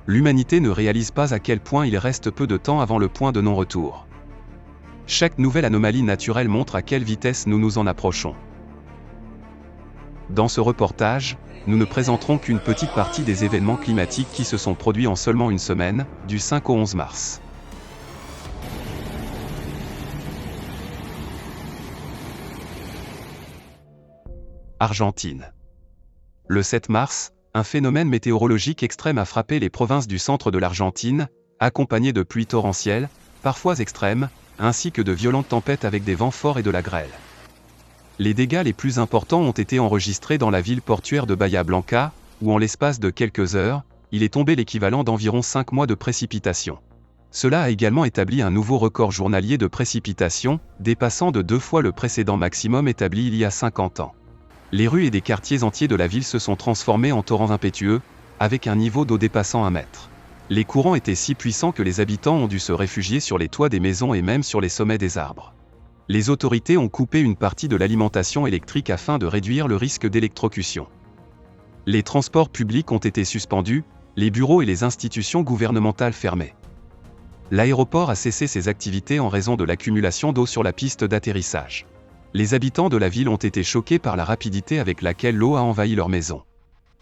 l'humanité ne réalise pas à quel point il reste peu de temps avant le point de non-retour. Chaque nouvelle anomalie naturelle montre à quelle vitesse nous nous en approchons. Dans ce reportage, nous ne présenterons qu'une petite partie des événements climatiques qui se sont produits en seulement une semaine, du 5 au 11 mars. Argentine. Le 7 mars, un phénomène météorologique extrême a frappé les provinces du centre de l'Argentine, accompagné de pluies torrentielles, parfois extrêmes, ainsi que de violentes tempêtes avec des vents forts et de la grêle. Les dégâts les plus importants ont été enregistrés dans la ville portuaire de Bahia Blanca, où en l'espace de quelques heures, il est tombé l'équivalent d'environ 5 mois de précipitations. Cela a également établi un nouveau record journalier de précipitations, dépassant de 2 fois le précédent maximum établi il y a 50 ans. Les rues et des quartiers entiers de la ville se sont transformés en torrents impétueux, avec un niveau d'eau dépassant 1 mètre. Les courants étaient si puissants que les habitants ont dû se réfugier sur les toits des maisons et même sur les sommets des arbres. Les autorités ont coupé une partie de l'alimentation électrique afin de réduire le risque d'électrocution. Les transports publics ont été suspendus, les bureaux et les institutions gouvernementales fermés. L'aéroport a cessé ses activités en raison de l'accumulation d'eau sur la piste d'atterrissage. Les habitants de la ville ont été choqués par la rapidité avec laquelle l'eau a envahi leurs maisons.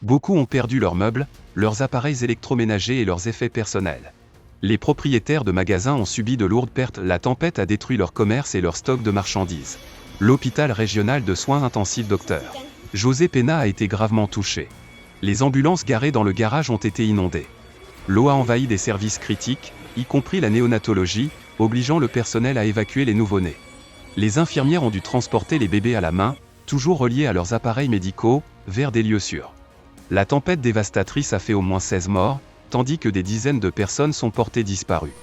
Beaucoup ont perdu leurs meubles, leurs appareils électroménagers et leurs effets personnels. Les propriétaires de magasins ont subi de lourdes pertes. La tempête a détruit leur commerce et leur stock de marchandises. L'hôpital régional de soins intensifs Dr. José Pena a été gravement touché. Les ambulances garées dans le garage ont été inondées. L'eau a envahi des services critiques, y compris la néonatologie, obligeant le personnel à évacuer les nouveau-nés. Les infirmières ont dû transporter les bébés à la main, toujours reliés à leurs appareils médicaux, vers des lieux sûrs. La tempête dévastatrice a fait au moins 16 morts, tandis que des dizaines de personnes sont portées disparues.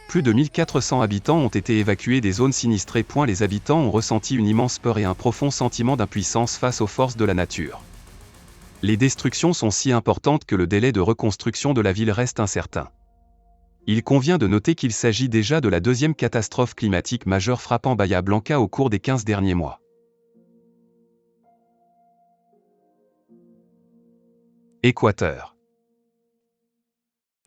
Plus de 1400 habitants ont été évacués des zones sinistrées. Les habitants ont ressenti une immense peur et un profond sentiment d'impuissance face aux forces de la nature. Les destructions sont si importantes que le délai de reconstruction de la ville reste incertain. Il convient de noter qu'il s'agit déjà de la deuxième catastrophe climatique majeure frappant Bahia Blanca au cours des 15 derniers mois. Équateur.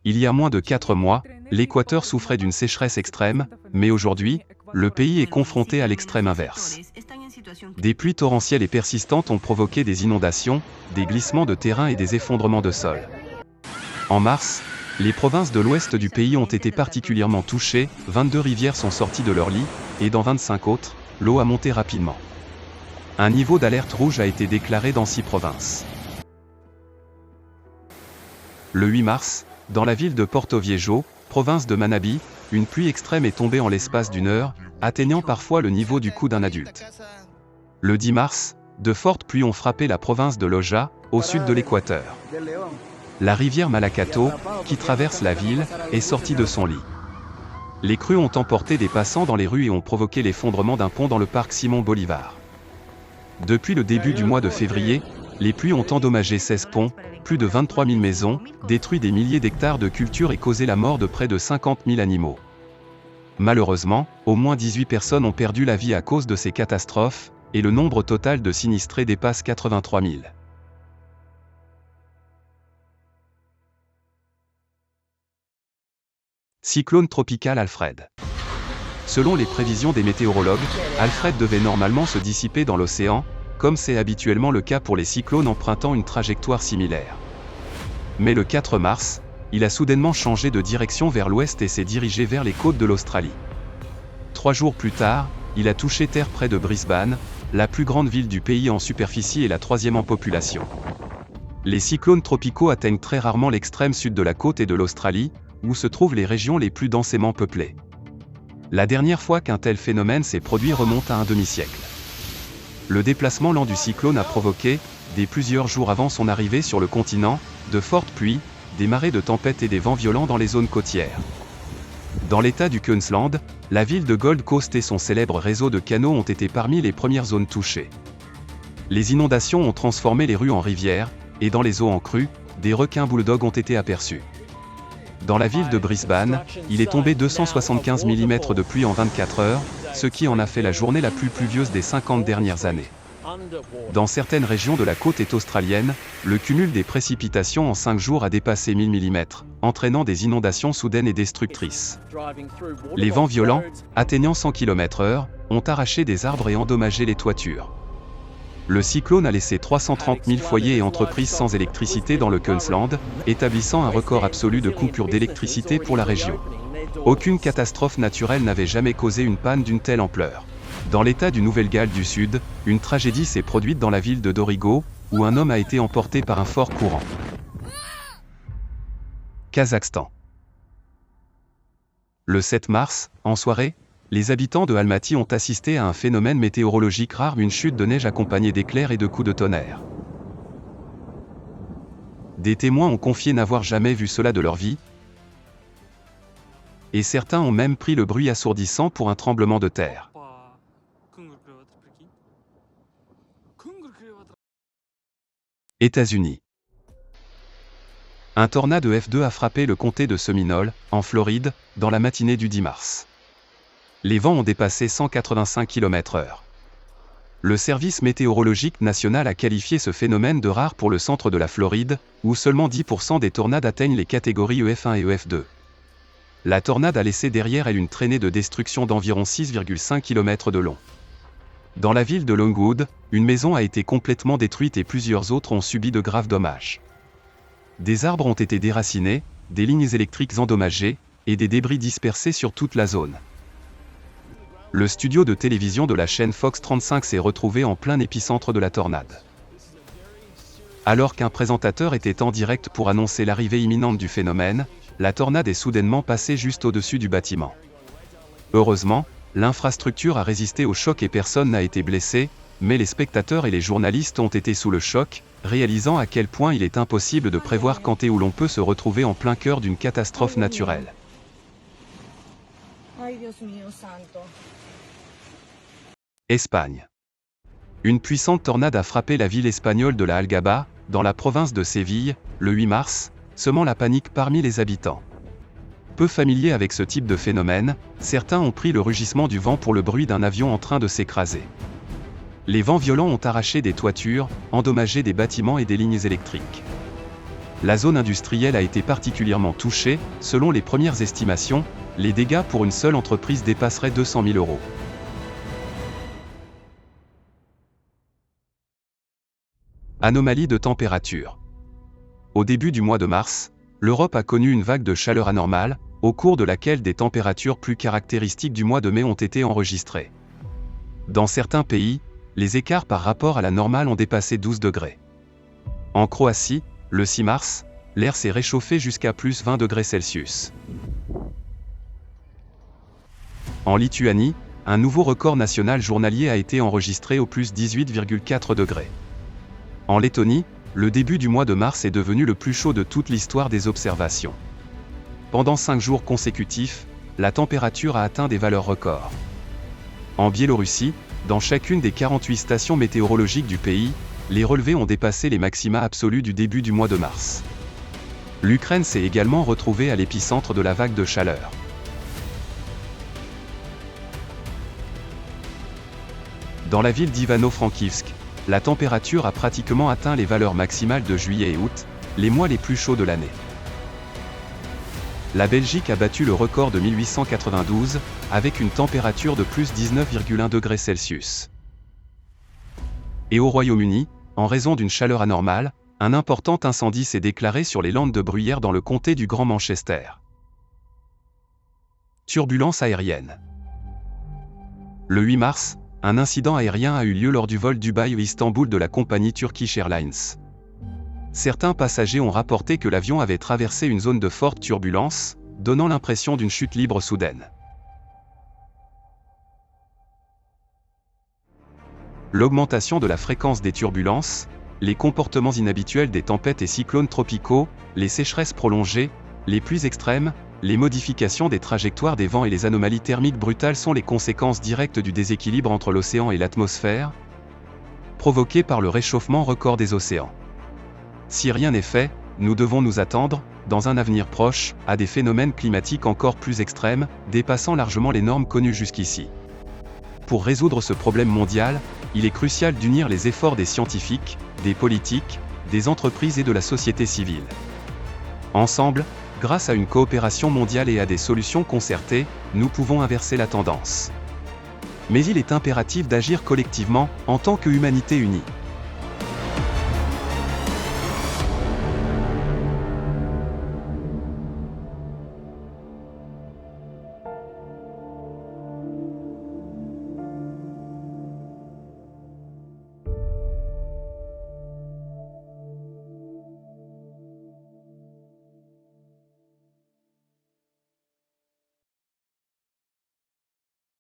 Il y a moins de 4 mois, l'Équateur souffrait d'une sécheresse extrême, mais aujourd'hui, le pays est confronté à l'extrême inverse. Des pluies torrentielles et persistantes ont provoqué des inondations, des glissements de terrain et des effondrements de sol. En mars, les provinces de l'ouest du pays ont été particulièrement touchées, 22 rivières sont sorties de leur lit, et dans 25 autres, l'eau a monté rapidement. Un niveau d'alerte rouge a été déclaré dans 6 provinces. Le 8 mars, dans la ville de Porto Viejo, province de Manabí, une pluie extrême est tombée en l'espace d'une heure, atteignant parfois le niveau du cou d'un adulte. Le 10 mars, de fortes pluies ont frappé la province de Loja, au sud de l'Équateur. La rivière Malacato, qui traverse la ville, est sortie de son lit. Les crues ont emporté des passants dans les rues et ont provoqué l'effondrement d'un pont dans le parc Simon Bolivar. Depuis le début du mois de février, les pluies ont endommagé 16 ponts, plus de 23 000 maisons, détruit des milliers d'hectares de cultures et causé la mort de près de 50 000 animaux. Malheureusement, au moins 18 personnes ont perdu la vie à cause de ces catastrophes, et le nombre total de sinistrés dépasse 83 000. Cyclone tropical Alfred. Selon les prévisions des météorologues, Alfred devait normalement se dissiper dans l'océan, comme c'est habituellement le cas pour les cyclones empruntant une trajectoire similaire. Mais le 4 mars, il a soudainement changé de direction vers l'ouest et s'est dirigé vers les côtes de l'Australie. 3 jours plus tard, il a touché terre près de Brisbane, la plus grande ville du pays en superficie et la 3e en population. Les cyclones tropicaux atteignent très rarement l'extrême sud de la côte et de l'Australie, où se trouvent les régions les plus densément peuplées. La dernière fois qu'un tel phénomène s'est produit remonte à un demi-siècle. Le déplacement lent du cyclone a provoqué, dès plusieurs jours avant son arrivée sur le continent, de fortes pluies, des marées de tempête et des vents violents dans les zones côtières. Dans l'état du Queensland, la ville de Gold Coast et son célèbre réseau de canaux ont été parmi les premières zones touchées. Les inondations ont transformé les rues en rivières, et dans les eaux en crue, des requins bulldogs ont été aperçus. Dans la ville de Brisbane, il est tombé 275 mm de pluie en 24 heures, ce qui en a fait la journée la plus pluvieuse des 50 dernières années. Dans certaines régions de la côte est australienne, le cumul des précipitations en 5 jours a dépassé 1000 mm, entraînant des inondations soudaines et destructrices. Les vents violents, atteignant 100 km/h, ont arraché des arbres et endommagé les toitures. Le cyclone a laissé 330 000 foyers et entreprises sans électricité dans le Queensland, établissant un record absolu de coupures d'électricité pour la région. Aucune catastrophe naturelle n'avait jamais causé une panne d'une telle ampleur. Dans l'état du Nouvelle-Galles du Sud, une tragédie s'est produite dans la ville de Dorrigo, où un homme a été emporté par un fort courant. Kazakhstan. Le 7 mars, en soirée, les habitants de Almaty ont assisté à un phénomène météorologique rare, une chute de neige accompagnée d'éclairs et de coups de tonnerre. Des témoins ont confié n'avoir jamais vu cela de leur vie, et certains ont même pris le bruit assourdissant pour un tremblement de terre. États-Unis. Un tornade F2 a frappé le comté de Seminole, en Floride, dans la matinée du 10 mars. Les vents ont dépassé 185 km/h. Le service météorologique national a qualifié ce phénomène de rare pour le centre de la Floride, où seulement 10% des tornades atteignent les catégories EF1 et EF2. La tornade a laissé derrière elle une traînée de destruction d'environ 6,5 km de long. Dans la ville de Longwood, une maison a été complètement détruite et plusieurs autres ont subi de graves dommages. Des arbres ont été déracinés, des lignes électriques endommagées, et des débris dispersés sur toute la zone. Le studio de télévision de la chaîne Fox 35 s'est retrouvé en plein épicentre de la tornade. Alors qu'un présentateur était en direct pour annoncer l'arrivée imminente du phénomène, la tornade est soudainement passée juste au-dessus du bâtiment. Heureusement, l'infrastructure a résisté au choc et personne n'a été blessé, mais les spectateurs et les journalistes ont été sous le choc, réalisant à quel point il est impossible de prévoir quand et où l'on peut se retrouver en plein cœur d'une catastrophe naturelle. Espagne. Une puissante tornade a frappé la ville espagnole de la Algaba, dans la province de Séville, le 8 mars, semant la panique parmi les habitants. Peu familiers avec ce type de phénomène, certains ont pris le rugissement du vent pour le bruit d'un avion en train de s'écraser. Les vents violents ont arraché des toitures, endommagé des bâtiments et des lignes électriques. La zone industrielle a été particulièrement touchée, selon les premières estimations, les dégâts pour une seule entreprise dépasseraient 200 000 €. Anomalie de température. Au début du mois de mars, l'Europe a connu une vague de chaleur anormale, au cours de laquelle des températures plus caractéristiques du mois de mai ont été enregistrées. Dans certains pays, les écarts par rapport à la normale ont dépassé 12 degrés. En Croatie, le 6 mars, l'air s'est réchauffé jusqu'à plus 20 degrés Celsius. En Lituanie, un nouveau record national journalier a été enregistré au plus 18,4 degrés. En Lettonie, le début du mois de mars est devenu le plus chaud de toute l'histoire des observations. Pendant 5 jours consécutifs, la température a atteint des valeurs records. En Biélorussie, dans chacune des 48 stations météorologiques du pays, les relevés ont dépassé les maxima absolus du début du mois de mars. L'Ukraine s'est également retrouvée à l'épicentre de la vague de chaleur. Dans la ville d'Ivano-Frankivsk, la température a pratiquement atteint les valeurs maximales de juillet et août, les mois les plus chauds de l'année. La Belgique a battu le record de 1892, avec une température de plus 19,1 degrés Celsius. Et au Royaume-Uni, en raison d'une chaleur anormale, un important incendie s'est déclaré sur les landes de Bruyère dans le comté du Grand Manchester. Turbulences aériennes. Le 8 mars, un incident aérien a eu lieu lors du vol Dubaï-Istanbul de la compagnie Turkish Airlines. Certains passagers ont rapporté que l'avion avait traversé une zone de forte turbulence, donnant l'impression d'une chute libre soudaine. L'augmentation de la fréquence des turbulences, les comportements inhabituels des tempêtes et cyclones tropicaux, les sécheresses prolongées, les pluies extrêmes, les modifications des trajectoires des vents et les anomalies thermiques brutales sont les conséquences directes du déséquilibre entre l'océan et l'atmosphère, provoqué par le réchauffement record des océans. Si rien n'est fait, nous devons nous attendre, dans un avenir proche, à des phénomènes climatiques encore plus extrêmes, dépassant largement les normes connues jusqu'ici. Pour résoudre ce problème mondial, il est crucial d'unir les efforts des scientifiques, des politiques, des entreprises et de la société civile. Ensemble, grâce à une coopération mondiale et à des solutions concertées, nous pouvons inverser la tendance. Mais il est impératif d'agir collectivement, en tant qu'humanité unie.